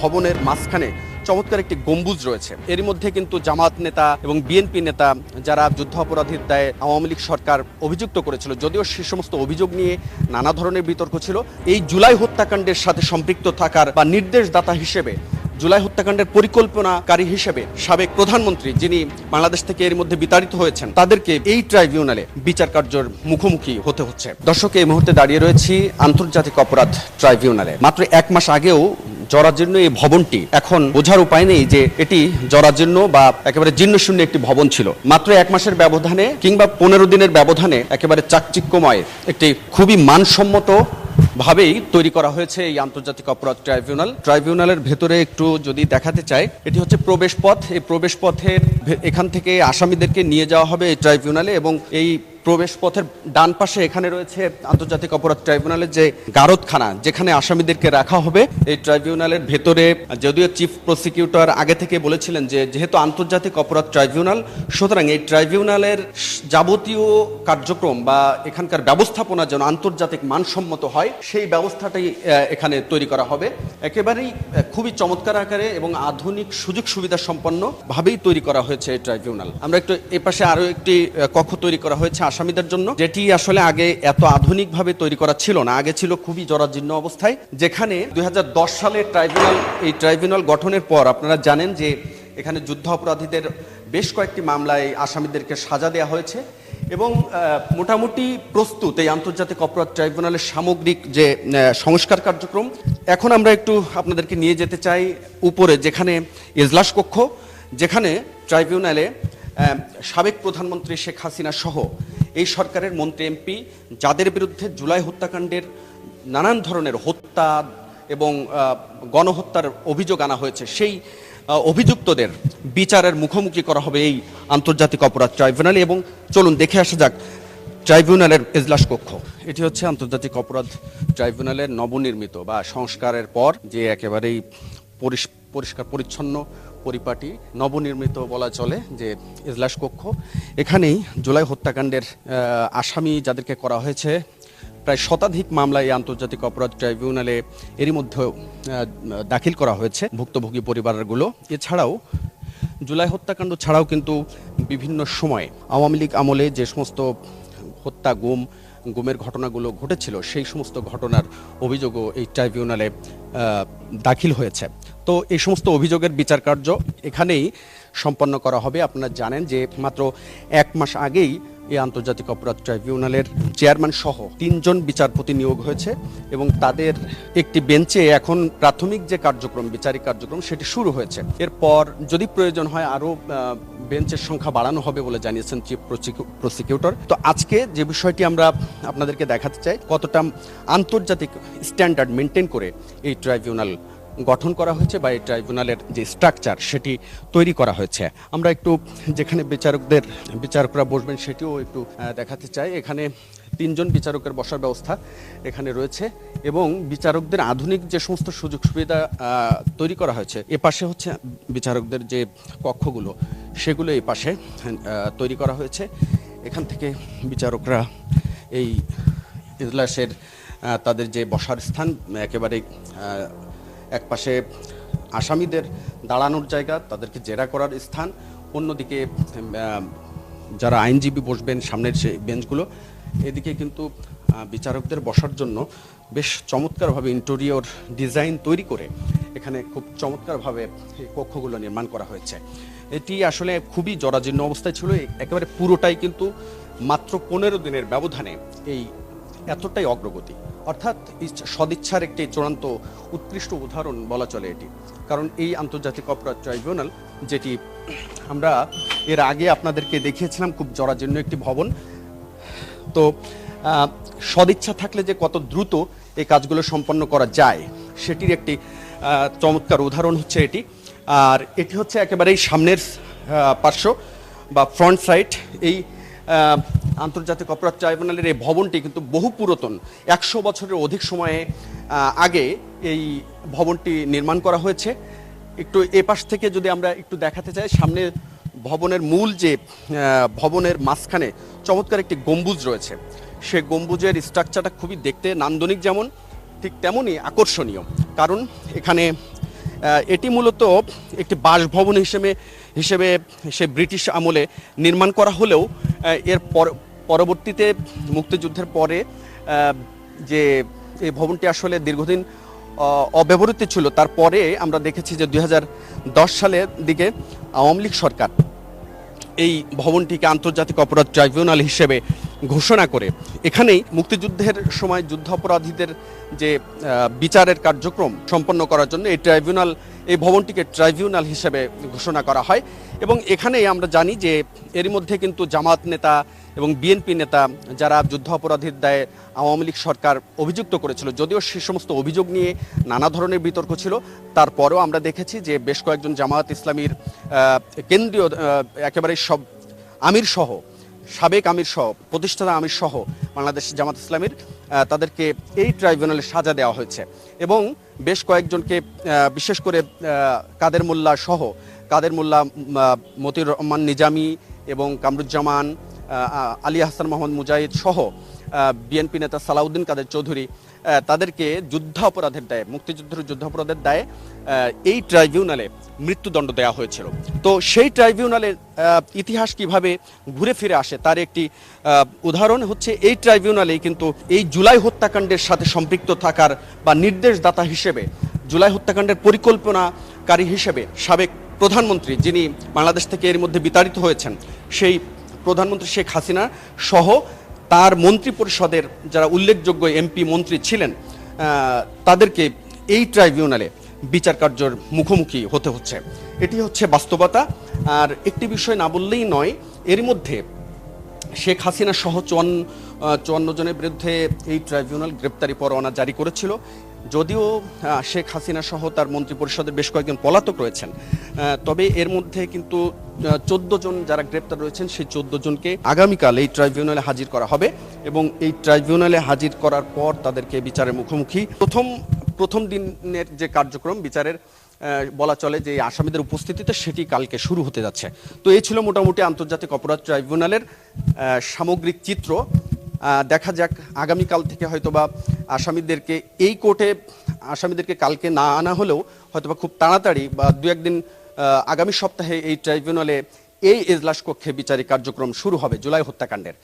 ভবনের মাঝখানে চমৎকার একটি গম্বুজ রয়েছে। এরই মধ্যে কিন্তু জামাত নেতা এবং বিএনপি নেতা যারা যুদ্ধাপরাধীর দায়ে আওয়ামী লীগ সরকার অভিযুক্ত করেছিল, যদিও সে সমস্ত অভিযোগ নিয়ে নানা ধরনের বিতর্ক ছিল, এই জুলাই হত্যাকাণ্ডের সাথে সম্পৃক্ত থাকার বা নির্দেশদাতা হিসেবে, জুলাই হত্যাকাণ্ডের পরিকল্পনাকারী হিসেবে সাবেক প্রধানমন্ত্রী যিনি বাংলাদেশ থেকে এর মধ্যে বিতাড়িত হয়েছেন, তাদেরকে এই ট্রাইব্যুনালে বিচার কার্যের মুখোমুখি হতে হচ্ছে। দর্শক, এই মুহূর্তে দাঁড়িয়ে রয়েছি আন্তর্জাতিক অপরাধ ট্রাইব্যুনালে। মাত্র এক মাস আগেও জরাজীর্ণ এই ভবনটি, এখন বোঝার উপায় নেই যে এটি জরাজীর্ণ বা একেবারে জীর্ণশূন্য একটি ভবন ছিল। মাত্র এক মাসের ব্যবধানে কিংবা 15 দিনের ব্যবধানে একেবারে চাকচিক্যময় একটি খুবই মানসম্মত ভাবেই তৈরি করা হয়েছে এই আন্তর্জাতিক অপরাধ ট্রাইব্যুনালের ভেতরে একটু যদি দেখাতে চাই, এটি হচ্ছে প্রবেশ পথ। এই প্রবেশ পথের এখান থেকে আসামিদেরকে নিয়ে যাওয়া হবে এই ট্রাইব্যুনালে, এবং এই প্রবেশ পথের ডান পাশে এখানে রয়েছে আন্তর্জাতিক অপরাধ ট্রাইব্যুনালের যে গারদখানা, যেখানে আসামিদেরকে রাখা হবে। এই ট্রাইব্যুনালের ভেতরে যদিও চিফ প্রসিকিউটর আগে থেকে বলেছিলেন যে যেহেতু আন্তর্জাতিক অপরাধ ট্রাইব্যুনাল, সুতরাং এই ট্রাইব্যুনালের যাবতীয় কার্যক্রম বা এখানকার ব্যবস্থাপনা যেন আন্তর্জাতিক মানসম্মত হয়, সেই ব্যবস্থাটাই এখানে তৈরি করা হবে। একেবারেই খুবই চমৎকার আকারে এবং আধুনিক সুযোগ সুবিধা সম্পন্ন ভাবেই তৈরি করা হয়েছে এই ট্রাইব্যুনাল। আমরা একটু এ পাশে আরো একটি কক্ষ তৈরি করা হয়েছে আসামিদের জন্য, যেটি আসলে আগে এত আধুনিকভাবে তৈরি করা ছিল না। আগে ছিল খুবই জরাজীর্ণ অবস্থায়, যেখানে 2010 সালে এই ট্রাইব্যুনাল গঠনের পর আপনারা জানেন যে এখানে যুদ্ধ অপরাধীদের বেশ কয়েকটি মামলায় আসামিদেরকে সাজা দেওয়া হয়েছে, এবং মোটামুটি প্রস্তুত এই আন্তর্জাতিক অপরাধ ট্রাইব্যুনালের সামগ্রিক যে সংস্কার কার্যক্রম। এখন আমরা একটু আপনাদেরকে নিয়ে যেতে চাই উপরে, যেখানে এজলাস কক্ষ, যেখানে ট্রাইব্যুনালে সাবেক প্রধানমন্ত্রী শেখ হাসিনা সহ এই সরকারের মন্ত্রী এমপি যাদের বিরুদ্ধে জুলাই হত্যাকাণ্ডের নানান ধরনের হত্যা এবং গণহত্যার অভিযোগ আনা হয়েছে, সেই অভিযুক্তদের বিচারের মুখোমুখি করা হবে এই আন্তর্জাতিক অপরাধ ট্রাইব্যুনালে। এবং চলুন দেখে আসা যাক ট্রাইব্যুনালের এজলাস কক্ষ। এটি হচ্ছে আন্তর্জাতিক অপরাধ ট্রাইব্যুনালের নবনির্মিত বা সংস্কারের পর যে একেবারেই পরিষ্কার পরিচ্ছন্ন পরিপাটি নবনির্মিত বলা চলে যে এজলাস কক্ষ। এখানেই জুলাই হত্যাকাণ্ডের আসামি যাদেরকে করা হয়েছে প্রায় শতাধিক মামলায় আন্তর্জাতিক অপরাধ ট্রাইব্যুনালে এরই মধ্যে দাখিল করা হয়েছে ভুক্তভোগী পরিবারগুলো। এছাড়াও জুলাই হত্যাকাণ্ড ছাড়াও কিন্তু বিভিন্ন সময় আওয়ামী লীগ আমলে যে সমস্ত হত্যা গুমের ঘটনাগুলো ঘটেছিল, সেই সমস্ত ঘটনার অভিযোগও এই ট্রাইব্যুনালে দাখিল হয়েছে। তো এই সমস্ত অভিযোগের বিচার কার্য এখানেই সম্পন্ন করা হবে। আপনারা জানেন যে মাত্র এক মাস আগেই এই আন্তর্জাতিক অপরাধ ট্রাইব্যুনালের চেয়ারম্যান সহ 3 জন বিচারপতি নিয়োগ হয়েছে, এবং তাদের একটি বেঞ্চে এখন প্রাথমিক যে কার্যক্রম, বিচারিক কার্যক্রম, সেটি শুরু হয়েছে। এরপর যদি প্রয়োজন হয় আরও বেঞ্চের সংখ্যা বাড়ানো হবে বলে জানিয়েছেন চিফ প্রসিকিউটর। তো আজকে যে বিষয়টি আমরা আপনাদেরকে দেখাতে চাই, কতটা আন্তর্জাতিক স্ট্যান্ডার্ড মেনটেন করে এই ট্রাইব্যুনাল গঠন করা হয়েছে বা এই ট্রাইব্যুনালের যে স্ট্রাকচার সেটি তৈরি করা হয়েছে। আমরা একটু যেখানে বিচারকরা বসবেন সেটিও একটু দেখাতে চাই। এখানে 3 জন বিচারকের বসার ব্যবস্থা এখানে রয়েছে, এবং বিচারকদের আধুনিক যে সমস্ত সুযোগ সুবিধা তৈরি করা হয়েছে, এ পাশে হচ্ছে বিচারকদের যে কক্ষগুলো, সেগুলো এই পাশে তৈরি করা হয়েছে। এখান থেকে বিচারকরা এই ইজলাসের তাদের যে বসার স্থান, একেবারে এক পাশে আসামিদের দাঁড়ানোর জায়গা, তাদেরকে জেরা করার স্থান, অন্যদিকে যারা আইনজীবী বসবেন সামনের সেই বেঞ্চগুলো, এদিকে কিন্তু বিচারকদের বসার জন্য বেশ চমৎকারভাবে ইন্টেরিয়র ডিজাইন তৈরি করে এখানে খুব চমৎকারভাবে এই কক্ষগুলো নির্মাণ করা হয়েছে। এটি আসলে খুবই জরাজীর্ণ অবস্থায় ছিল, একেবারে পুরোটাই কিন্তু মাত্র 15 দিনের ব্যবধানে এই এতটাই অগ্রগতি, অর্থাৎ সদিচ্ছার একটি চূড়ান্ত উৎকৃষ্ট উদাহরণ বলা চলে এটি। কারণ এই আন্তর্জাতিক অপরাধ ট্রাইব্যুনাল, যেটি আমরা এর আগে আপনাদেরকে দেখিয়েছিলাম, খুব জরাজীর্ণ একটি ভবন। তো সদিচ্ছা থাকলে যে কত দ্রুত এই কাজগুলো সম্পন্ন করা যায়, সেটির একটি চমৎকার উদাহরণ হচ্ছে এটি। আর এটি হচ্ছে একেবারেই সামনের পার্শ্ব বা ফ্রন্ট সাইড। এই আন্তর্জাতিক অপরাধ ট্রাইব্যুনালের এই ভবনটি কিন্তু বহু পুরাতন, 100 বছরের অধিক সময়ে আগে এই ভবনটি নির্মাণ করা হয়েছে। একটু এ পাশ থেকে যদি আমরা একটু দেখাতে চাই, সামনে ভবনের মূল যে ভবনের মাঝখানে চমৎকার একটি গম্বুজ রয়েছে, সেই গম্বুজের স্ট্রাকচারটা খুবই দেখতে নান্দনিক, যেমন ঠিক তেমনই আকর্ষণীয়। কারণ এখানে এটি মূলত একটি বাসভবন হিসেবে সে ব্রিটিশ আমলে নির্মাণ করা হলেও এর পরবর্তীতে মুক্তিযুদ্ধের পরে যে এই ভবনটি আসলে দীর্ঘদিন অব্যবহৃত ছিল। তারপরে আমরা দেখেছি যে 2010 সালের দিকে আওয়ামী লীগ সরকার এই ভবনটিকে আন্তর্জাতিক অপরাধ ট্রাইব্যুনাল হিসেবে ঘোষণা করে এখানেই মুক্তিযুদ্ধের সময় যুদ্ধাপরাধীদের যে বিচারের কার্যক্রম সম্পন্ন করার জন্য এই ভবনটিকে ট্রাইব্যুনাল হিসেবে ঘোষণা করা হয়। এবং এখানেই আমরা জানি যে এর মধ্যে কিন্তু জামাত নেতা এবং বিএনপি নেতা যারা যুদ্ধাপরাধীর দায়ে আওয়ামী লীগ সরকার অভিযুক্ত করেছিল, যদিও সে সমস্ত অভিযোগ নিয়ে নানা ধরনের বিতর্ক ছিল, তারপরেও আমরা দেখেছি যে বেশ কয়েকজন জামায়াত ইসলামীর কেন্দ্রীয় একেবারে সব আমির সহ, সাবেক আমির সহ, প্রতিষ্ঠাতা আমির সহ বাংলাদেশ জামাত ইসলামীর তাদেরকে এই ট্রাইব্যুনালে সাজা দেওয়া হয়েছে। এবং বেশ কয়েকজনকে বিশেষ করে কাদের মোল্লা, মতিউর রহমান নিজামী এবং কামরুজ্জামান, আলী হাসান মোহাম্মদ মুজাহিদ সহ বিএনপি নেতা সালাউদ্দিন কাদের চৌধুরী তাদেরকে যুদ্ধাপরাধের দায়ে, মুক্তিযুদ্ধের যুদ্ধাপরাধের দায়ে এই ট্রাইব্যুনালে মৃত্যুদণ্ড দেওয়া হয়েছিল। তো সেই ট্রাইব্যুনালের ইতিহাস কিভাবে ঘুরে ফিরে আসে তার একটি উদাহরণ হচ্ছে এই ট্রাইব্যুনালেই কিন্তু এই জুলাই হত্যাকাণ্ডের সাথে সম্পৃক্ত থাকার বা নির্দেশদাতা হিসেবে, জুলাই হত্যাকাণ্ডের পরিকল্পনাকারী হিসেবে সাবেক প্রধানমন্ত্রী, যিনি বাংলাদেশ থেকে এর মধ্যে বিতাড়িত হয়েছেন, সেই প্রধানমন্ত্রী শেখ হাসিনা সহ তার মন্ত্রী পরিষদের যারা উল্লেখযোগ্য এমপি মন্ত্রী ছিলেন তাদেরকে এই ট্রাইব্যুনালে বিচার কার্যের মুখোমুখি হতে হচ্ছে। এটি হচ্ছে বাস্তবতা। আর একটি বিষয় না বললেই নয়, এর মধ্যে শেখ হাসিনা সহ 54 জনের বিরুদ্ধে এই ট্রাইব্যুনাল গ্রেপ্তারি পরোয়ানা জারি করেছিল। যদিও শেখ হাসিনা সহ তার মন্ত্রী পরিষদের বেশ কয়েকজন পলাতক রয়েছেন, তবে এর মধ্যে কিন্তু 14 জন যারা গ্রেপ্তার রয়েছেন সেই 14 জনকে আগামীকাল এই ট্রাইব্যুনালে হাজির করা হবে। এবং এই ট্রাইব্যুনালে হাজির করার পর তাদেরকে বিচারের মুখোমুখি প্রথম দিনের যে কার্যক্রম বিচারের বলা চলে যে আসামিদের উপস্থিতিতে, সেটি কালকে শুরু হতে যাচ্ছে। তো এই ছিল মোটামুটি আন্তর্জাতিক অপরাধ ট্রাইব্যুনালের সামগ্রিক চিত্র। দেখা যাক আগামীকাল থেকে হয়তোবা আসামিদেরকে এই কোর্টে কালকে না আনা হলেও হয়তোবা খুব তাড়াতাড়ি বা 2-1 দিন আগামী সপ্তাহে এই ট্রাইব্যুনালে এই এজলাস কক্ষে বিচারিক কার্যক্রম শুরু হবে জুলাই হত্যাকাণ্ডের।